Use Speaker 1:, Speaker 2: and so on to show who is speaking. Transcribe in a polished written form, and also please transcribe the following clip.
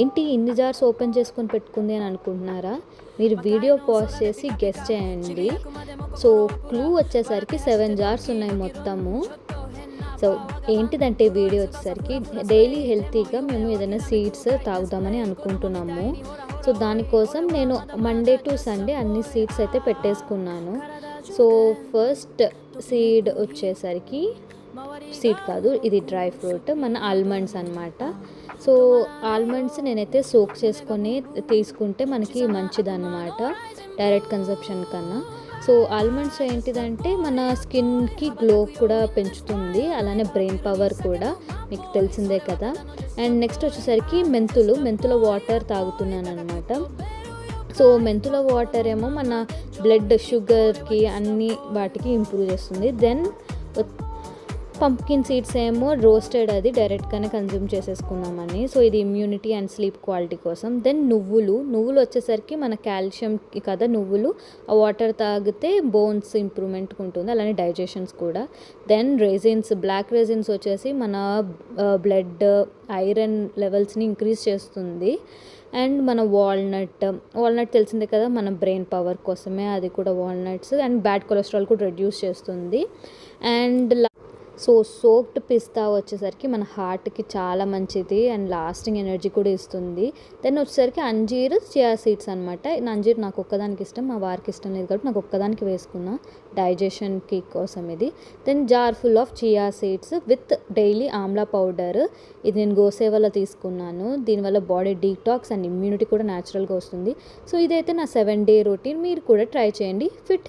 Speaker 1: ఏంటి ఇన్ని jars open చేసుకొని పెట్టుకుంది అని అనుకుంటున్నారా? మీరు వీడియో పాజ్ చేసి గెస్ చేయండి. సో క్లూ వచ్చేసరికి 7 జార్స్ ఉన్నాయి మొత్తము. సో ఏంటిదంటే వీడియో వచ్చేసరికి డైలీ హెల్తీగా మేము ఏదైనా సీడ్స్ తాగుదామని అనుకుంటున్నాము. సో దానికోసం నేను మండే టు సండే అన్ని సీడ్స్ అయితే పెట్టేసుకున్నాను. సో ఫస్ట్ సీడ్ వచ్చేసరికి సీడ్ కాదు, ఇది డ్రై ఫ్రూట్, మన ఆల్మండ్స్ అనమాట. సో ఆల్మండ్స్ నేనైతే సోక్ చేసుకొని తీసుకుంటే మనకి మంచిదన్నమాట డైరెక్ట్ కన్సంప్షన్ కన్నా. సో ఆల్మండ్స్ ఏంటిదంటే మన స్కిన్కి గ్లో కూడా పెంచుతుంది, అలానే బ్రెయిన్ పవర్ కూడా మీకు తెలిసిందే కదా. అండ్ నెక్స్ట్ వచ్చేసరికి మెంతుల వాటర్ తాగుతున్నాను అనమాట. సో మెంతుల వాటర్ ఏమో మన బ్లడ్ షుగర్కి అన్ని వాటికి ఇంప్రూవ్ చేస్తుంది. దెన్ పంప్కిన్ సీడ్స్ ఏమో రోస్టెడ్, అది డైరెక్ట్గానే కన్జ్యూమ్ చేసేసుకున్నామని. సో ఇది ఇమ్యూనిటీ అండ్ స్లీప్ క్వాలిటీ కోసం. దెన్ నువ్వులు వచ్చేసరికి మన కాల్షియం కదా నువ్వులు, ఆ వాటర్ తాగితే బోన్స్ ఇంప్రూవ్మెంట్ ఉంటుంది, అలానే డైజెషన్స్ కూడా. దెన్ రెజిన్స్, బ్లాక్ రెజిన్స్ వచ్చేసి మన బ్లడ్ ఐరన్ లెవెల్స్ని ఇంక్రీజ్ చేస్తుంది. అండ్ మన వాల్నట్ తెలిసిందే కదా మన బ్రెయిన్ పవర్ కోసమే, అది కూడా వాల్నట్స్. అండ్ బ్యాడ్ కొలెస్ట్రాల్ కూడా రెడ్యూస్ చేస్తుంది. అండ్ సో సోక్డ్ పిస్తా వచ్చేసరికి మన హార్ట్కి చాలా మంచిది అండ్ లాస్టింగ్ ఎనర్జీ కూడా ఇస్తుంది. దెన్ వచ్చేసరికి అంజీర్, చియా సీడ్స్ అనమాట. అంజీర్ నాకు ఒక్కదానికి ఇష్టం, మా వారికి ఇష్టం లేదు కాబట్టి నాకు ఒక్కదానికి వేసుకున్నా డైజెషన్కి కోసం ఇది. Then jar full of chia seeds with daily amla powder, ఇది నేను గోసేవలో తీసుకున్నాను. దీనివల్ల బాడీ డీటాక్స్ అండ్ ఇమ్యూనిటీ కూడా న్యాచురల్గా వస్తుంది. సో ఇదైతే నా 7 డే రొటీన్, మీరు కూడా ట్రై చేయండి. ఫిట్